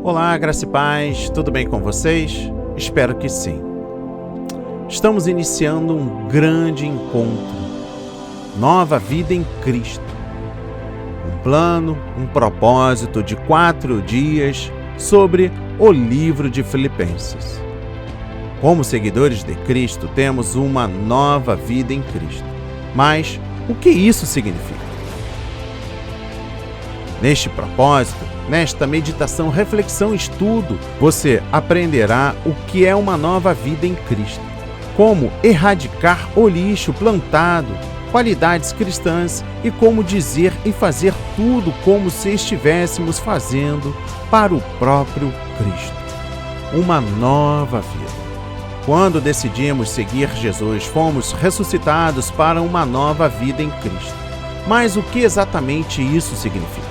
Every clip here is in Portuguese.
Olá, graça e paz, tudo bem com vocês? Espero que sim. Estamos iniciando um grande encontro, nova vida em Cristo. Um plano, um propósito de 4 dias sobre o livro de Filipenses. Como seguidores de Cristo, temos uma nova vida em Cristo. Mas o que isso significa? Neste propósito, nesta meditação, reflexão e estudo, você aprenderá o que é uma nova vida em Cristo, como erradicar o lixo plantado, qualidades cristãs e como dizer e fazer tudo como se estivéssemos fazendo para o próprio Cristo. Uma nova vida. Quando decidimos seguir Jesus, fomos ressuscitados para uma nova vida em Cristo. Mas o que exatamente isso significa?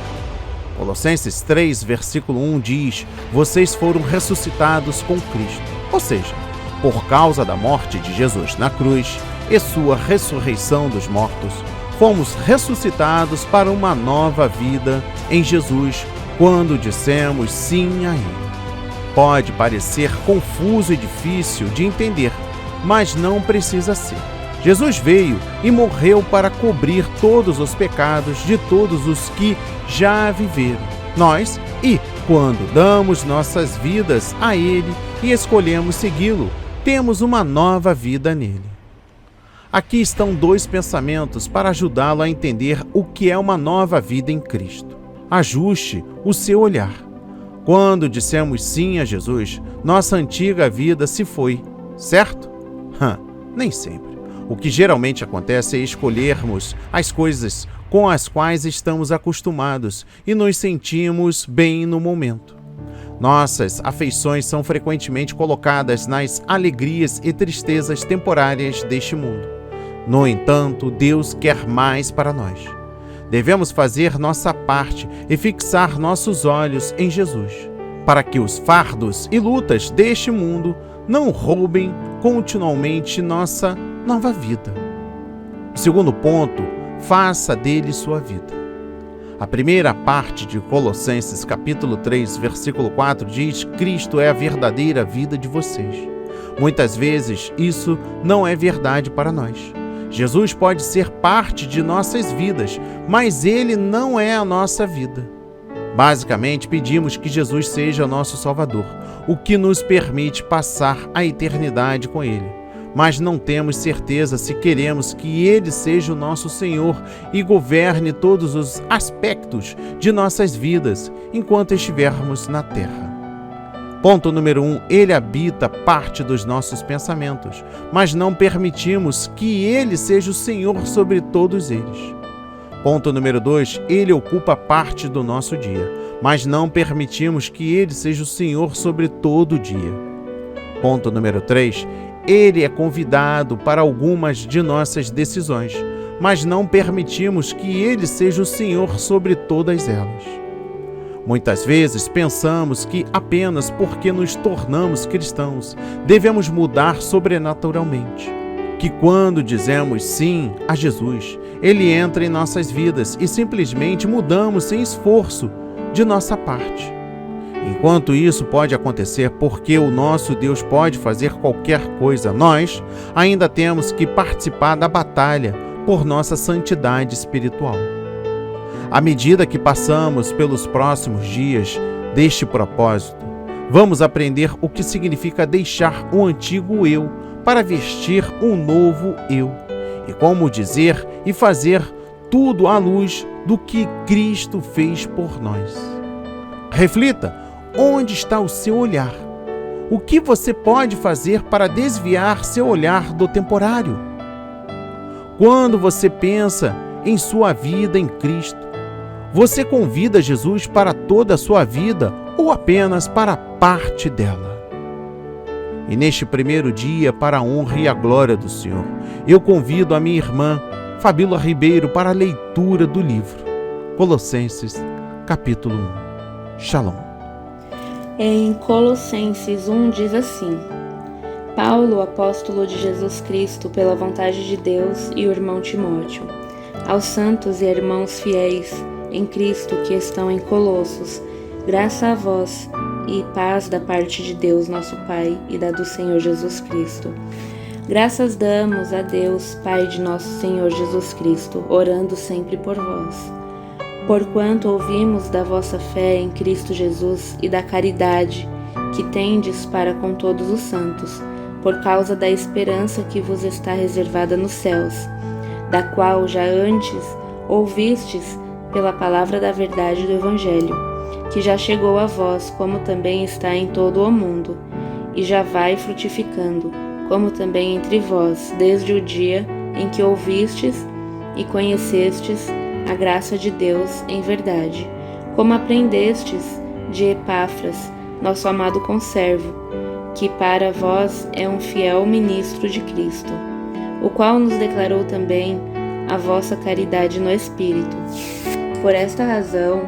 Colossenses 3, versículo 1 diz: vocês foram ressuscitados com Cristo, ou seja, por causa da morte de Jesus na cruz e sua ressurreição dos mortos, fomos ressuscitados para uma nova vida em Jesus quando dissemos sim a Ele. Pode parecer confuso e difícil de entender, mas não precisa ser. Jesus veio e morreu para cobrir todos os pecados de todos os que já viveram. Nós, quando damos nossas vidas a Ele e escolhemos segui-lo, temos uma nova vida nele. Aqui estão 2 pensamentos para ajudá-lo a entender o que é uma nova vida em Cristo. Ajuste o seu olhar. Quando dissemos sim a Jesus, nossa antiga vida se foi, certo? Nem sempre. O que geralmente acontece é escolhermos as coisas com as quais estamos acostumados e nos sentimos bem no momento. Nossas afeições são frequentemente colocadas nas alegrias e tristezas temporárias deste mundo. No entanto, Deus quer mais para nós. Devemos fazer nossa parte e fixar nossos olhos em Jesus, para que os fardos e lutas deste mundo não roubem continuamente nossa nova vida. O segundo ponto, faça dele sua vida. A primeira parte de Colossenses capítulo 3, versículo 4 diz: Cristo é a verdadeira vida de vocês. Muitas vezes isso não é verdade para nós. Jesus pode ser parte de nossas vidas, mas Ele não é a nossa vida. Basicamente, pedimos que Jesus seja nosso Salvador, o que nos permite passar a eternidade com Ele. Mas não temos certeza se queremos que Ele seja o nosso Senhor e governe todos os aspectos de nossas vidas enquanto estivermos na terra. Ponto número 1. Ele habita parte dos nossos pensamentos, mas não permitimos que Ele seja o Senhor sobre todos eles. Ponto número 2. Ele ocupa parte do nosso dia, mas não permitimos que Ele seja o Senhor sobre todo o dia. Ponto número 3. Ele é convidado para algumas de nossas decisões, mas não permitimos que Ele seja o Senhor sobre todas elas. Muitas vezes pensamos que apenas porque nos tornamos cristãos, devemos mudar sobrenaturalmente. Que quando dizemos sim a Jesus, Ele entra em nossas vidas e simplesmente mudamos sem esforço de nossa parte. Enquanto isso pode acontecer porque o nosso Deus pode fazer qualquer coisa, nós ainda temos que participar da batalha por nossa santidade espiritual. À medida que passamos pelos próximos dias deste propósito, vamos aprender o que significa deixar o antigo eu para vestir um novo eu, e como dizer e fazer tudo à luz do que Cristo fez por nós. Reflita, onde está o seu olhar? O que você pode fazer para desviar seu olhar do temporário? Quando você pensa em sua vida em Cristo, você convida Jesus para toda a sua vida ou apenas para parte dela? E neste primeiro dia, para a honra e a glória do Senhor, eu convido a minha irmã Fabíola Ribeiro para a leitura do livro Colossenses, capítulo 1. Shalom. Em Colossenses 1 diz assim: Paulo, apóstolo de Jesus Cristo, pela vontade de Deus, e o irmão Timóteo, aos santos e irmãos fiéis em Cristo que estão em Colossos, graça a vós e paz da parte de Deus, nosso Pai, e da do Senhor Jesus Cristo. Graças damos a Deus, Pai de nosso Senhor Jesus Cristo, orando sempre por vós. Porquanto ouvimos da vossa fé em Cristo Jesus e da caridade que tendes para com todos os santos, por causa da esperança que vos está reservada nos céus, da qual já antes ouvistes pela palavra da verdade do Evangelho, que já chegou a vós, como também está em todo o mundo, e já vai frutificando, como também entre vós, desde o dia em que ouvistes e conhecestes a graça de Deus em verdade, como aprendestes de Epáfras, nosso amado conservo, que para vós é um fiel ministro de Cristo, o qual nos declarou também a vossa caridade no Espírito. Por esta razão,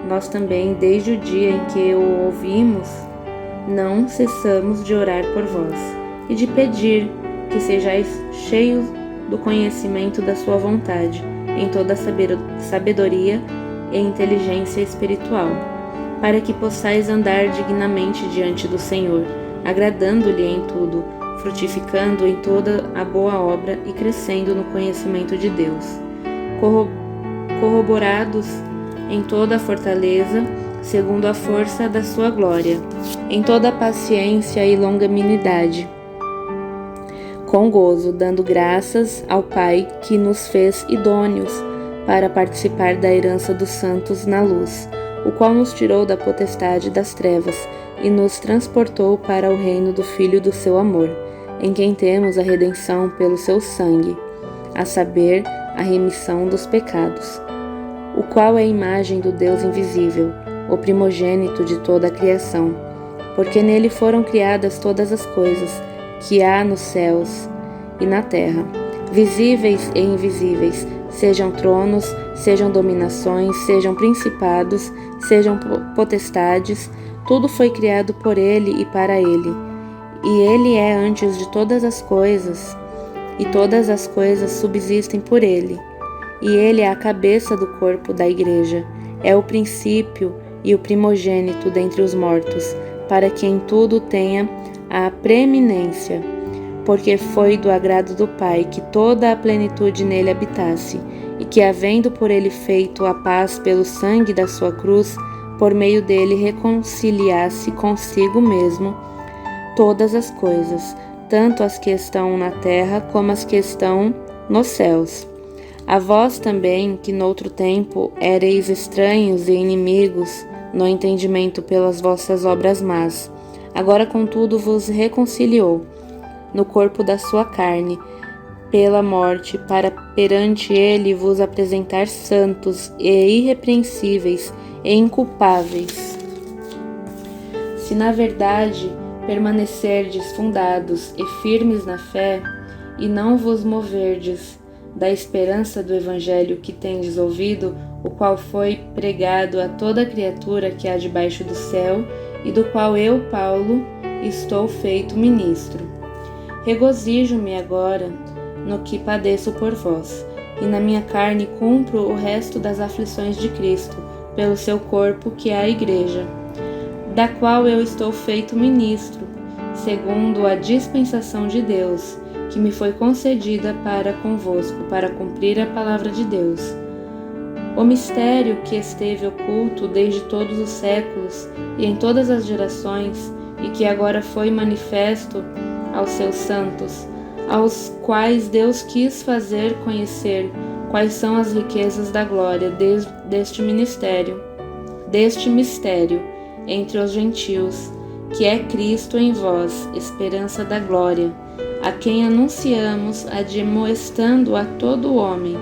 nós também, desde o dia em que o ouvimos, não cessamos de orar por vós e de pedir que sejais cheios do conhecimento da sua vontade, em toda sabedoria e inteligência espiritual, para que possais andar dignamente diante do Senhor, agradando-lhe em tudo, frutificando em toda a boa obra e crescendo no conhecimento de Deus, corroborados em toda a fortaleza, segundo a força da sua glória, em toda a paciência e longanimidade, com gozo, dando graças ao Pai que nos fez idôneos para participar da herança dos santos na luz, o qual nos tirou da potestade das trevas e nos transportou para o reino do Filho do seu amor, em quem temos a redenção pelo seu sangue, a saber, a remissão dos pecados, o qual é a imagem do Deus invisível, o primogênito de toda a criação, porque nele foram criadas todas as coisas que há nos céus e na terra, visíveis e invisíveis, sejam tronos, sejam dominações, sejam principados, sejam potestades, tudo foi criado por ele e para ele. E ele é antes de todas as coisas, e todas as coisas subsistem por ele. E ele é a cabeça do corpo da igreja, é o princípio e o primogênito dentre os mortos, para que em tudo tenha a preeminência, porque foi do agrado do Pai que toda a plenitude nele habitasse, e que, havendo por ele feito a paz pelo sangue da sua cruz, por meio dele reconciliasse consigo mesmo todas as coisas, tanto as que estão na terra como as que estão nos céus. A vós também, que noutro tempo éreis estranhos e inimigos no entendimento pelas vossas obras más, agora contudo vos reconciliou no corpo da sua carne, pela morte, para perante ele vos apresentar santos e irrepreensíveis e inculpáveis. Se na verdade permanecerdes fundados e firmes na fé, e não vos moverdes da esperança do Evangelho que tendes ouvido, o qual foi pregado a toda criatura que há debaixo do céu, e do qual eu, Paulo, estou feito ministro. Regozijo-me agora no que padeço por vós, e na minha carne cumpro o resto das aflições de Cristo, pelo seu corpo, que é a Igreja, da qual eu estou feito ministro, segundo a dispensação de Deus, que me foi concedida para convosco, para cumprir a palavra de Deus. O mistério que esteve oculto desde todos os séculos e em todas as gerações, e que agora foi manifesto aos seus santos, aos quais Deus quis fazer conhecer quais são as riquezas da glória deste mistério entre os gentios, que é Cristo em vós, esperança da glória, a quem anunciamos, admoestando a todo homem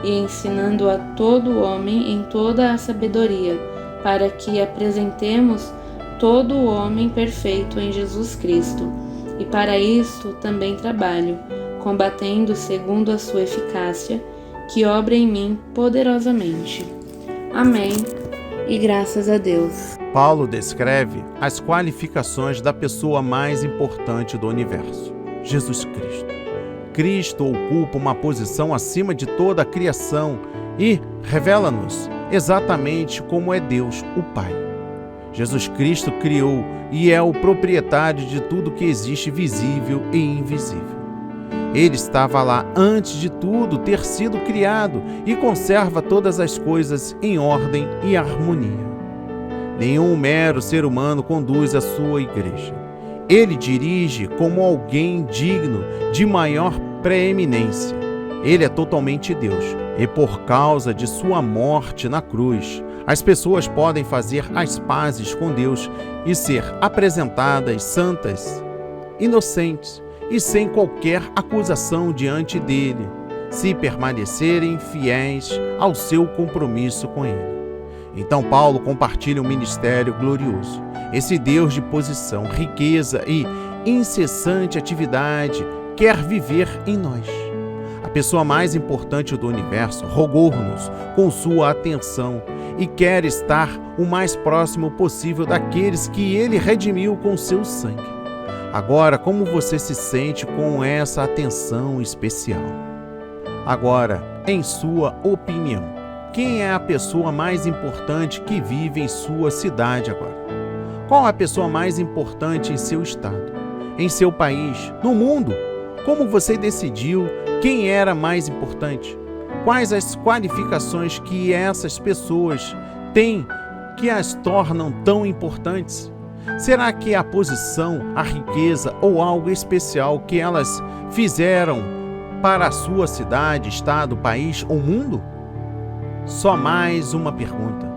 e ensinando a todo homem em toda a sabedoria, para que apresentemos todo o homem perfeito em Jesus Cristo. E para isto também trabalho, combatendo segundo a sua eficácia, que obra em mim poderosamente. Amém, e graças a Deus. Paulo descreve as qualificações da pessoa mais importante do universo, Jesus Cristo. Cristo ocupa uma posição acima de toda a criação e revela-nos exatamente como é Deus, o Pai. Jesus Cristo criou e é o proprietário de tudo que existe visível e invisível. Ele estava lá antes de tudo ter sido criado e conserva todas as coisas em ordem e harmonia. Nenhum mero ser humano conduz a sua igreja. Ele dirige como alguém digno de maior preeminência. Ele é totalmente Deus e por causa de sua morte na cruz, as pessoas podem fazer as pazes com Deus e ser apresentadas santas, inocentes e sem qualquer acusação diante dele, se permanecerem fiéis ao seu compromisso com ele. Então Paulo compartilha um ministério glorioso. Esse Deus de posição, riqueza e incessante atividade quer viver em nós. A pessoa mais importante do universo rogou-nos com sua atenção e quer estar o mais próximo possível daqueles que ele redimiu com seu sangue. Agora, como você se sente com essa atenção especial? Agora, em sua opinião, quem é a pessoa mais importante que vive em sua cidade agora? Qual a pessoa mais importante em seu estado, em seu país, no mundo? Como você decidiu quem era mais importante? Quais as qualificações que essas pessoas têm que as tornam tão importantes? Será que a posição, a riqueza ou algo especial que elas fizeram para a sua cidade, estado, país ou mundo? Só mais uma pergunta.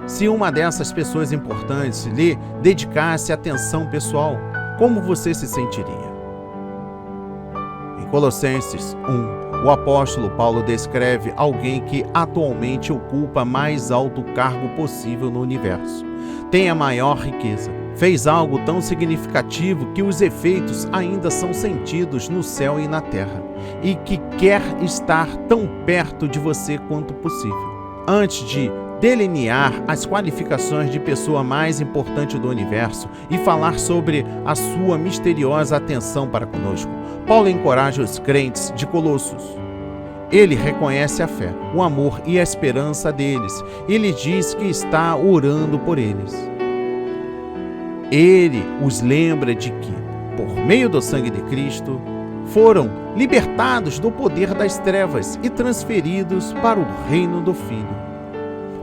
Se uma dessas pessoas importantes lhe dedicasse atenção pessoal, como você se sentiria? Em Colossenses 1, o apóstolo Paulo descreve alguém que atualmente ocupa mais alto cargo possível no universo. Tem a maior riqueza. Fez algo tão significativo que os efeitos ainda são sentidos no céu e na terra, e que quer estar tão perto de você quanto possível. Antes de delinear as qualificações de pessoa mais importante do universo e falar sobre a sua misteriosa atenção para conosco, Paulo encoraja os crentes de Colossos. Ele reconhece a fé, o amor e a esperança deles. Ele diz que está orando por eles. Ele os lembra de que, por meio do sangue de Cristo, foram libertados do poder das trevas e transferidos para o reino do Filho.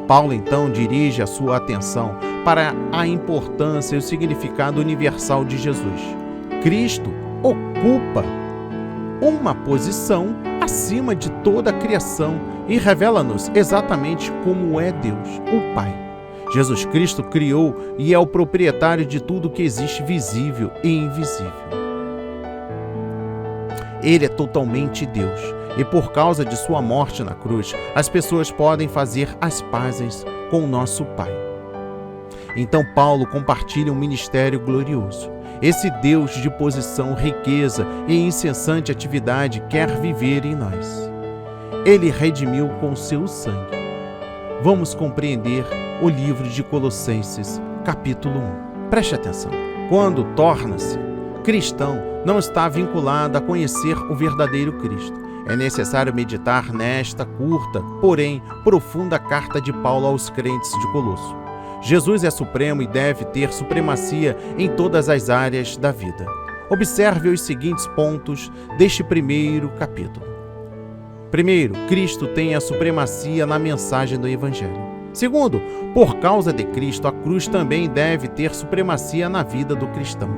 Paulo então dirige a sua atenção para a importância e o significado universal de Jesus. Cristo ocupa uma posição acima de toda a criação e revela-nos exatamente como é Deus, o Pai. Jesus Cristo criou e é o proprietário de tudo que existe visível e invisível. Ele é totalmente Deus e por causa de sua morte na cruz, as pessoas podem fazer as pazes com o nosso Pai. Então Paulo compartilha um ministério glorioso. Esse Deus de posição, riqueza e incessante atividade quer viver em nós. Ele redimiu com seu sangue. Vamos compreender o livro de Colossenses, capítulo 1. Preste atenção. Quando torna-se cristão, não está vinculado a conhecer o verdadeiro Cristo. É necessário meditar nesta curta, porém profunda carta de Paulo aos crentes de Colosso. Jesus é supremo e deve ter supremacia em todas as áreas da vida. Observe os seguintes pontos deste primeiro capítulo. Primeiro, Cristo tem a supremacia na mensagem do Evangelho. Segundo, por causa de Cristo, a cruz também deve ter supremacia na vida do cristão.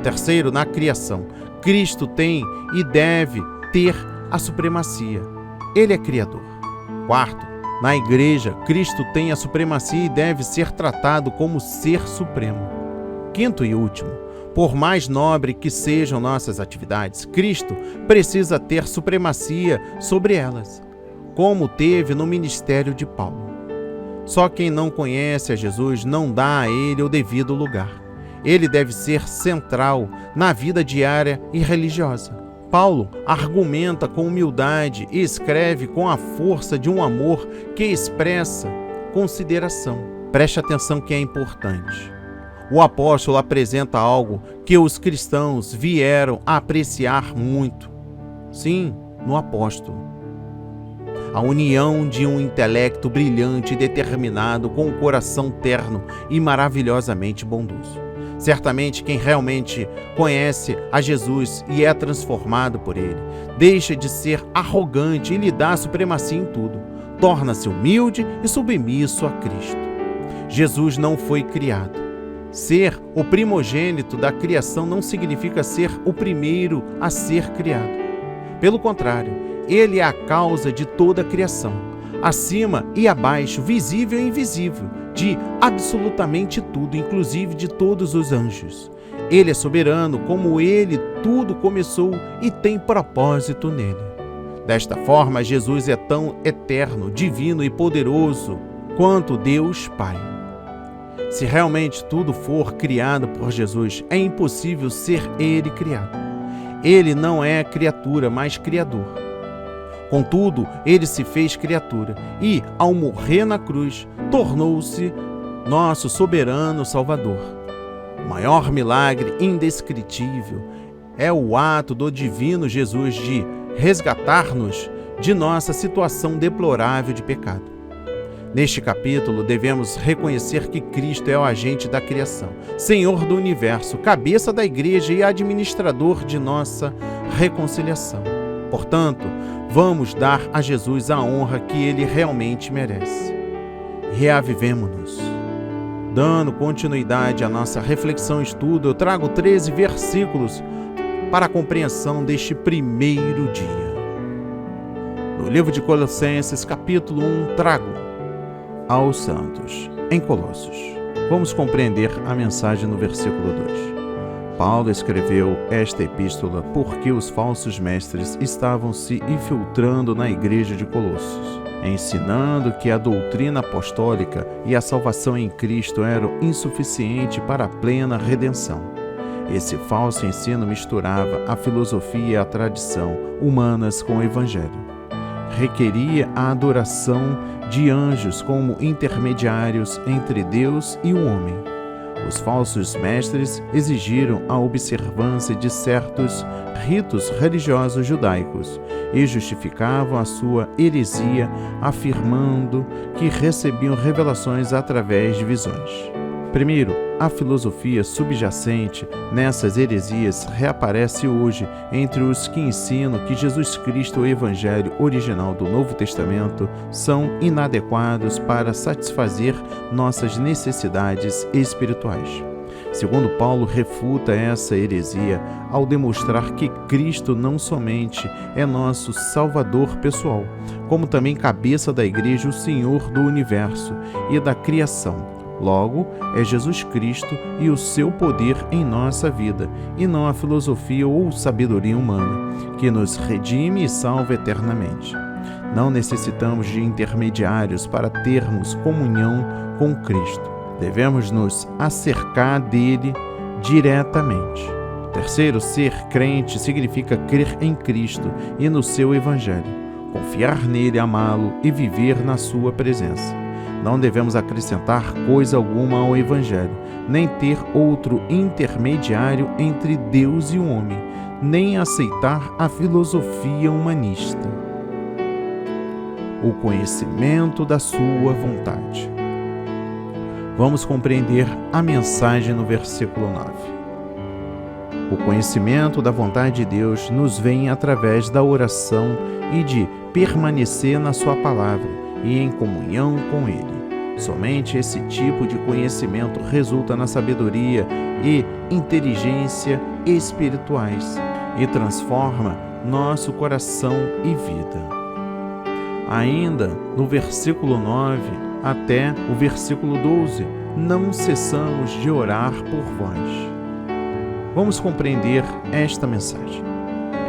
Terceiro, na criação, Cristo tem e deve ter a supremacia. Ele é Criador. Quarto, na igreja, Cristo tem a supremacia e deve ser tratado como ser supremo. Quinto e último, por mais nobre que sejam nossas atividades, Cristo precisa ter supremacia sobre elas, como teve no ministério de Paulo. Só quem não conhece a Jesus não dá a ele o devido lugar. Ele deve ser central na vida diária e religiosa. Paulo argumenta com humildade e escreve com a força de um amor que expressa consideração. Preste atenção que é importante. O apóstolo apresenta algo que os cristãos vieram a apreciar muito. Sim, no apóstolo. a união de um intelecto brilhante e determinado com um coração terno e maravilhosamente bondoso. Certamente quem realmente conhece a Jesus e é transformado por ele, deixa de ser arrogante e lhe dá supremacia em tudo. Torna-se humilde e submisso a Cristo. Jesus não foi criado. Ser o primogênito da criação não significa ser o primeiro a ser criado. Pelo contrário, ele é a causa de toda a criação, acima e abaixo, visível e invisível, de absolutamente tudo, inclusive de todos os anjos. Ele é soberano, como ele tudo começou e tem propósito nele. Desta forma, Jesus é tão eterno, divino e poderoso quanto Deus Pai. Se realmente tudo for criado por Jesus, é impossível ser ele criado. Ele não é criatura, mas criador. Contudo, ele se fez criatura e, ao morrer na cruz, tornou-se nosso soberano Salvador. O maior milagre indescritível é o ato do divino Jesus de resgatar-nos de nossa situação deplorável de pecado. Neste capítulo, devemos reconhecer que Cristo é o agente da criação, Senhor do universo, cabeça da igreja e administrador de nossa reconciliação. Portanto, vamos dar a Jesus a honra que ele realmente merece. Reavivemo-nos. Dando continuidade à nossa reflexão e estudo, eu trago 13 versículos para a compreensão deste primeiro dia. No livro de Colossenses, capítulo 1, trago aos santos, em Colossos. Vamos compreender a mensagem no versículo 2. Paulo escreveu esta epístola porque os falsos mestres estavam se infiltrando na igreja de Colossos, ensinando que a doutrina apostólica e a salvação em Cristo eram insuficientes para a plena redenção. Esse falso ensino misturava a filosofia e a tradição humanas com o evangelho. Requeria a adoração de anjos como intermediários entre Deus e o homem. Os falsos mestres exigiram a observância de certos ritos religiosos judaicos e justificavam a sua heresia afirmando que recebiam revelações através de visões. Primeiro, a filosofia subjacente nessas heresias reaparece hoje entre os que ensinam que Jesus Cristo e o Evangelho original do Novo Testamento são inadequados para satisfazer nossas necessidades espirituais. Segundo Paulo, refuta essa heresia ao demonstrar que Cristo não somente é nosso Salvador pessoal, como também cabeça da Igreja, o Senhor do universo e da criação. Logo, é Jesus Cristo e o seu poder em nossa vida, e não a filosofia ou sabedoria humana, que nos redime e salva eternamente. Não necessitamos de intermediários para termos comunhão com Cristo. Devemos nos acercar dele diretamente. Terceiro, ser crente significa crer em Cristo e no seu Evangelho, confiar nele, amá-lo e viver na sua presença. Não devemos acrescentar coisa alguma ao Evangelho, nem ter outro intermediário entre Deus e o homem, nem aceitar a filosofia humanista. O conhecimento da sua vontade. Vamos compreender a mensagem no versículo 9. O conhecimento da vontade de Deus nos vem através da oração e de permanecer na sua palavra e em comunhão com Ele. Somente esse tipo de conhecimento resulta na sabedoria e inteligência espirituais e transforma nosso coração e vida. Ainda no versículo 9 até o versículo 12, não cessamos de orar por vós. Vamos compreender esta mensagem.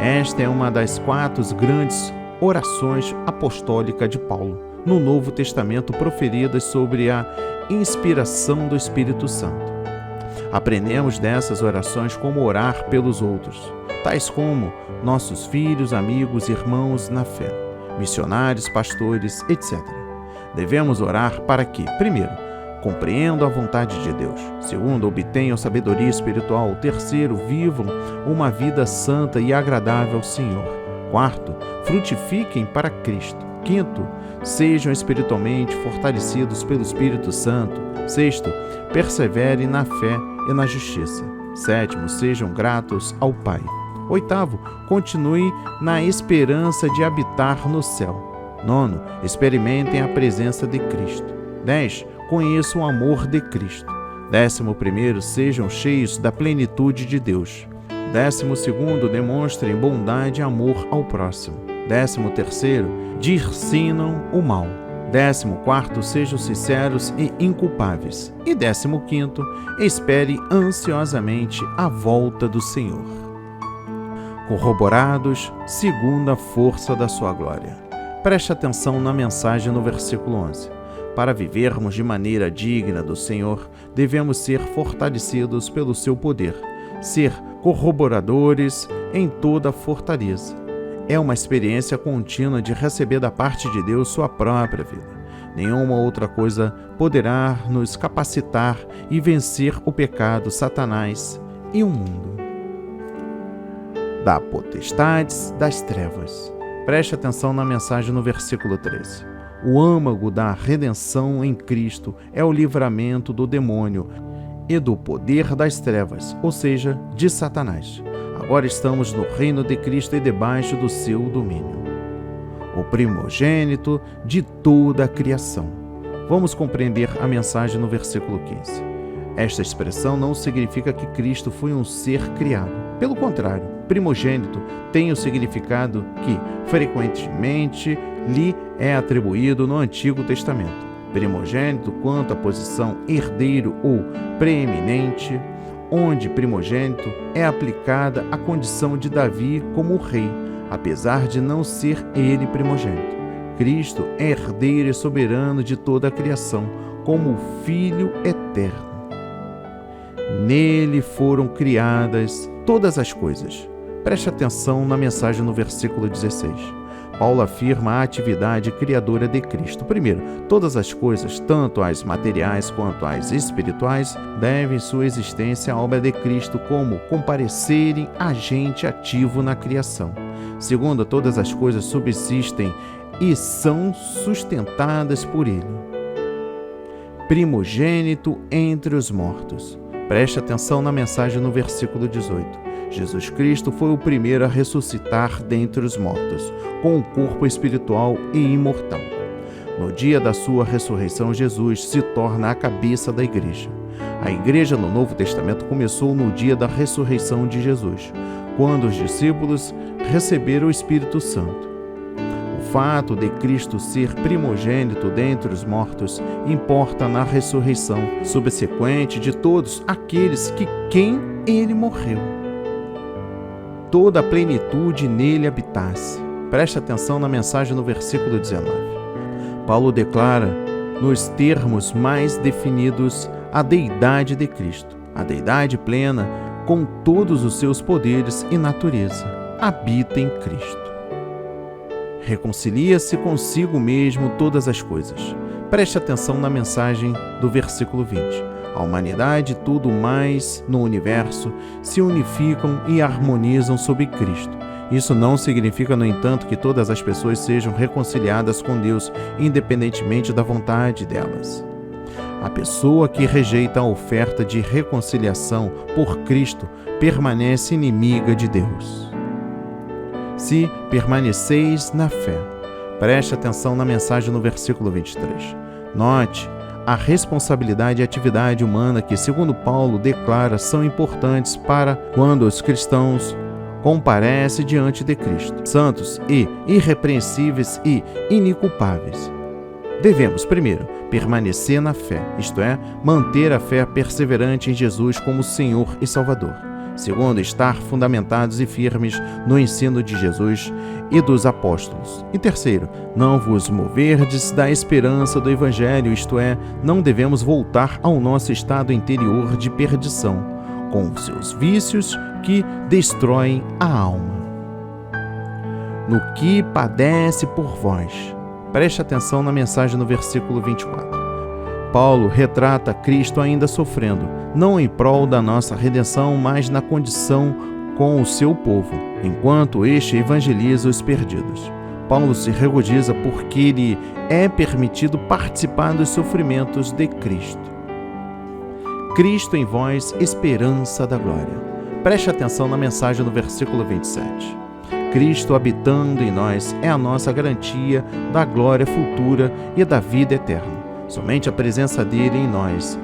Esta é uma das 4 grandes orações apostólicas de Paulo no Novo Testamento proferidas sobre a inspiração do Espírito Santo. Aprendemos dessas orações como orar pelos outros, tais como nossos filhos, amigos, irmãos na fé, missionários, pastores, etc. Devemos orar para que, primeiro, compreendam a vontade de Deus. Segundo, obtenham sabedoria espiritual. Terceiro, vivam uma vida santa e agradável ao Senhor. Quarto, frutifiquem para Cristo. Quinto, sejam espiritualmente fortalecidos pelo Espírito Santo. Sexto, perseverem na fé e na justiça. Sétimo, sejam gratos ao Pai. Oitavo, continue na esperança de habitar no céu. Nono, experimentem a presença de Cristo. 10, conheçam o amor de Cristo. 11º, sejam cheios da plenitude de Deus. 12º, demonstrem bondade e amor ao próximo. 13º, discernam o mal. 14º, sejam sinceros e inculpáveis. E 15º, espere ansiosamente a volta do Senhor. Corroborados segundo a força da sua glória. Preste atenção na mensagem no versículo 11. Para vivermos de maneira digna do Senhor, devemos ser fortalecidos pelo seu poder, ser corroboradores em toda a fortaleza. É uma experiência contínua de receber da parte de Deus sua própria vida. Nenhuma outra coisa poderá nos capacitar e vencer o pecado, Satanás e o mundo. Da potestades das trevas. Preste atenção na mensagem no versículo 13. O âmago da redenção em Cristo é o livramento do demônio e do poder das trevas, ou seja, de Satanás. Agora estamos no reino de Cristo e debaixo do seu domínio. O primogênito de toda a criação. Vamos compreender a mensagem no versículo 15. Esta expressão não significa que Cristo foi um ser criado. Pelo contrário, primogênito tem o significado que frequentemente lhe é atribuído no Antigo Testamento. Primogênito quanto à posição herdeiro ou preeminente, onde primogênito é aplicada a condição de Davi como rei, apesar de não ser ele primogênito. Cristo é herdeiro e soberano de toda a criação, como o Filho eterno. Nele foram criadas todas as coisas. Preste atenção na mensagem no versículo 16. Paulo afirma a atividade criadora de Cristo. Primeiro, todas as coisas, tanto as materiais quanto as espirituais, devem sua existência à obra de Cristo como comparecerem agente ativo na criação. Segundo, todas as coisas subsistem e são sustentadas por Ele. Primogênito entre os mortos. Preste atenção na mensagem no versículo 18. Jesus Cristo foi o primeiro a ressuscitar dentre os mortos, com um corpo espiritual e imortal. No dia da sua ressurreição, Jesus se torna a cabeça da igreja. A igreja no Novo Testamento começou no dia da ressurreição de Jesus, quando os discípulos receberam o Espírito Santo. O fato de Cristo ser primogênito dentre os mortos importa na ressurreição subsequente de todos aqueles que quem ele morreu. Toda a plenitude nele habitasse. Preste atenção na mensagem no versículo 19. Paulo declara, nos termos mais definidos, a deidade de Cristo. A deidade plena, com todos os seus poderes e natureza, habita em Cristo. Reconcilia-se consigo mesmo todas as coisas. Preste atenção na mensagem do versículo 20. A humanidade e tudo mais no universo se unificam e harmonizam sob Cristo. Isso não significa, no entanto, que todas as pessoas sejam reconciliadas com Deus, independentemente da vontade delas. A pessoa que rejeita a oferta de reconciliação por Cristo permanece inimiga de Deus. Se permaneceis na fé. Preste atenção na mensagem no versículo 23. Note a responsabilidade e atividade humana que, segundo Paulo, declara são importantes para quando os cristãos comparecem diante de Cristo, santos e irrepreensíveis e inculpáveis. Devemos, primeiro, permanecer na fé, isto é, manter a fé perseverante em Jesus como Senhor e Salvador. Segundo, estar fundamentados e firmes no ensino de Jesus e dos apóstolos. E terceiro, não vos moverdes da esperança do Evangelho, isto é, não devemos voltar ao nosso estado interior de perdição, com os seus vícios que destroem a alma. No que padece por vós. Preste atenção na mensagem no versículo 24. Paulo retrata Cristo ainda sofrendo, não em prol da nossa redenção, mas na condição com o seu povo, enquanto este evangeliza os perdidos. Paulo se regozija porque lhe é permitido participar dos sofrimentos de Cristo. Cristo em vós, esperança da glória. Preste atenção na mensagem no versículo 27. Cristo habitando em nós é a nossa garantia da glória futura e da vida eterna. Somente a presença dele em nós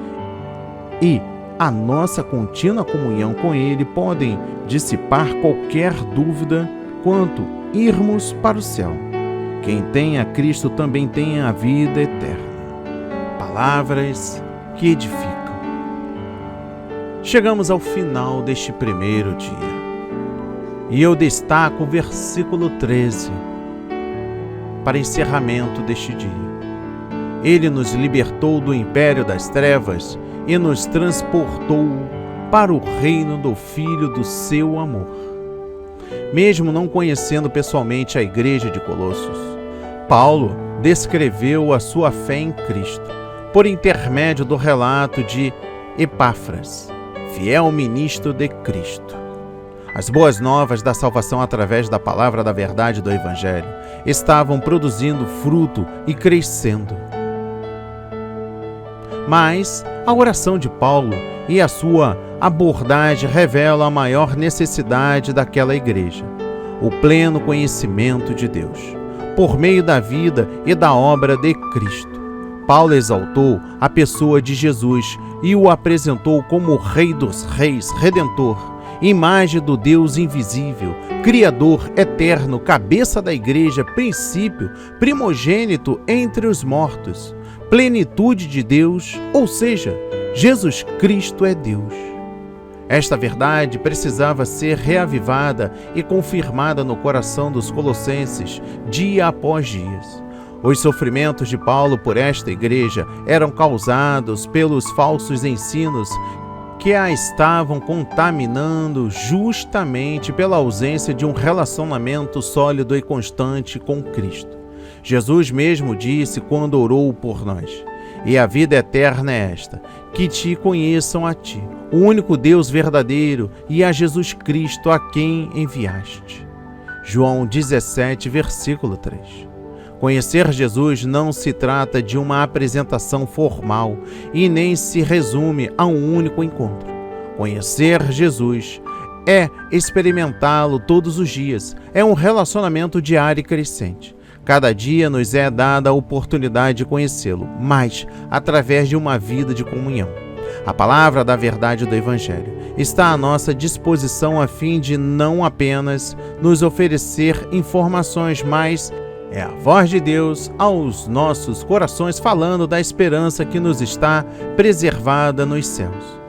e a nossa contínua comunhão com ele podem dissipar qualquer dúvida quanto irmos para o céu. Quem tem a Cristo também tem a vida eterna. Palavras que edificam. Chegamos ao final deste primeiro dia. E eu destaco o versículo 13 para encerramento deste dia. Ele nos libertou do império das trevas e nos transportou para o reino do Filho do seu amor. Mesmo não conhecendo pessoalmente a igreja de Colossos, Paulo descreveu a sua fé em Cristo por intermédio do relato de Epáfras, fiel ministro de Cristo. As boas novas da salvação através da palavra da verdade do Evangelho estavam produzindo fruto e crescendo. Mas a oração de Paulo e a sua abordagem revelam a maior necessidade daquela igreja: o pleno conhecimento de Deus, por meio da vida e da obra de Cristo. Paulo exaltou a pessoa de Jesus e o apresentou como o Rei dos Reis, Redentor, imagem do Deus invisível, Criador eterno, cabeça da igreja, princípio, primogênito entre os mortos, plenitude de Deus, ou seja, Jesus Cristo é Deus. Esta verdade precisava ser reavivada e confirmada no coração dos colossenses dia após dia. Os sofrimentos de Paulo por esta igreja eram causados pelos falsos ensinos que a estavam contaminando justamente pela ausência de um relacionamento sólido e constante com Cristo. Jesus mesmo disse quando orou por nós: "E a vida eterna é esta, que te conheçam a ti, o único Deus verdadeiro, e a Jesus Cristo a quem enviaste." João 17, versículo 3. Conhecer Jesus não se trata de uma apresentação formal e nem se resume a um único encontro. Conhecer Jesus é experimentá-lo todos os dias, é um relacionamento diário e crescente. Cada dia nos é dada a oportunidade de conhecê-lo, mas através de uma vida de comunhão. A palavra da verdade do Evangelho está à nossa disposição a fim de não apenas nos oferecer informações, mas é a voz de Deus aos nossos corações falando da esperança que nos está preservada nos céus.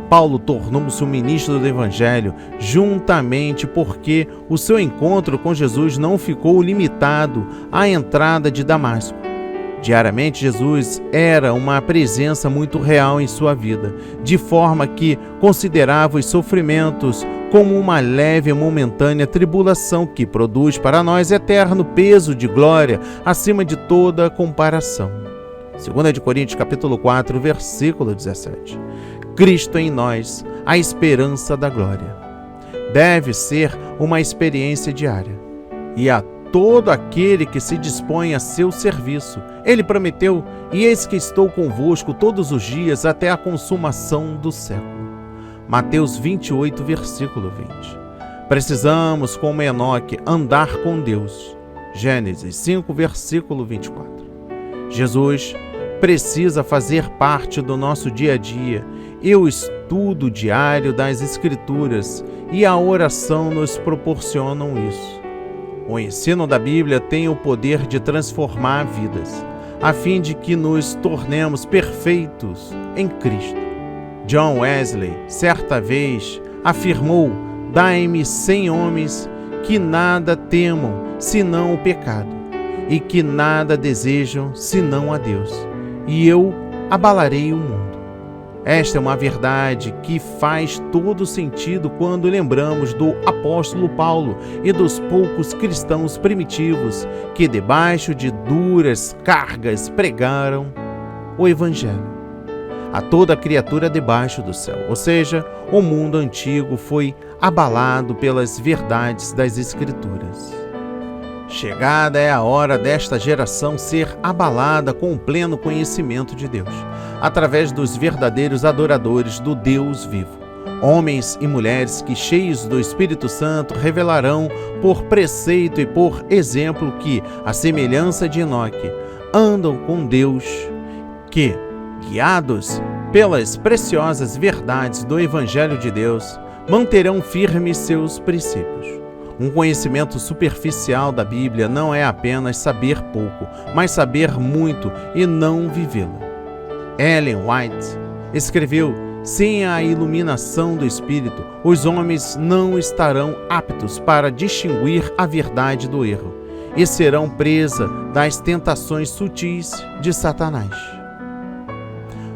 Paulo tornou-se um ministro do Evangelho juntamente porque o seu encontro com Jesus não ficou limitado à entrada de Damasco. Diariamente, Jesus era uma presença muito real em sua vida, de forma que considerava os sofrimentos como uma leve e momentânea tribulação que produz para nós eterno peso de glória acima de toda comparação. 2 Coríntios capítulo 4, versículo 17. Cristo em nós, a esperança da glória. Deve ser uma experiência diária. E a todo aquele que se dispõe a seu serviço, ele prometeu: "E eis que estou convosco todos os dias até a consumação do século." Mateus 28, versículo 20. Precisamos, como Enoque, andar com Deus. Gênesis 5, versículo 24. Jesus precisa fazer parte do nosso dia a dia, e o estudo diário das Escrituras e a oração nos proporcionam isso. O ensino da Bíblia tem o poder de transformar vidas, a fim de que nos tornemos perfeitos em Cristo. John Wesley, certa vez, afirmou: "Dai-me 100 homens que nada temam senão o pecado, e que nada desejam senão a Deus, e eu abalarei o mundo." Esta é uma verdade que faz todo sentido quando lembramos do apóstolo Paulo e dos poucos cristãos primitivos que, debaixo de duras cargas, pregaram o Evangelho a toda criatura debaixo do céu. Ou seja, o mundo antigo foi abalado pelas verdades das Escrituras. Chegada é a hora desta geração ser abalada com o pleno conhecimento de Deus, através dos verdadeiros adoradores do Deus vivo. Homens e mulheres que, cheios do Espírito Santo, revelarão por preceito e por exemplo que, à semelhança de Enoque, andam com Deus, que, guiados pelas preciosas verdades do Evangelho de Deus, manterão firmes seus princípios. Um conhecimento superficial da Bíblia não é apenas saber pouco, mas saber muito e não vivê-la. Ellen White escreveu: sem a iluminação do Espírito, os homens não estarão aptos para distinguir a verdade do erro e serão presa das tentações sutis de Satanás.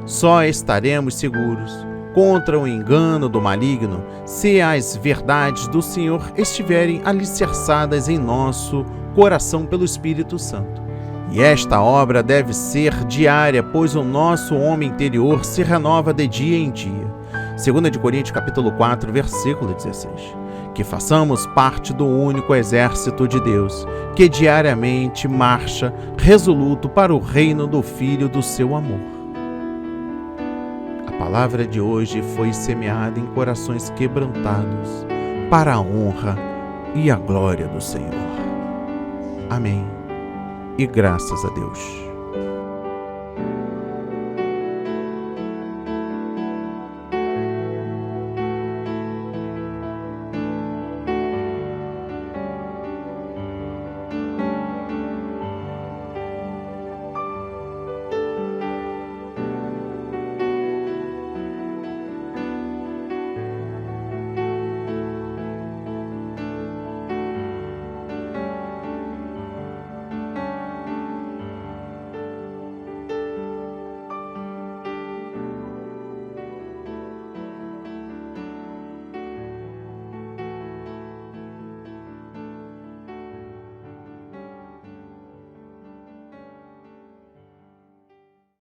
Só estaremos seguros contra o engano do maligno se as verdades do Senhor estiverem alicerçadas em nosso coração pelo Espírito Santo. E esta obra deve ser diária, pois o nosso homem interior se renova de dia em dia. 2 Coríntios capítulo 4, versículo 16. Que façamos parte do único exército de Deus, que diariamente marcha resoluto para o reino do Filho do seu amor. A palavra de hoje foi semeada em corações quebrantados, para a honra e a glória do Senhor. Amém. E graças a Deus.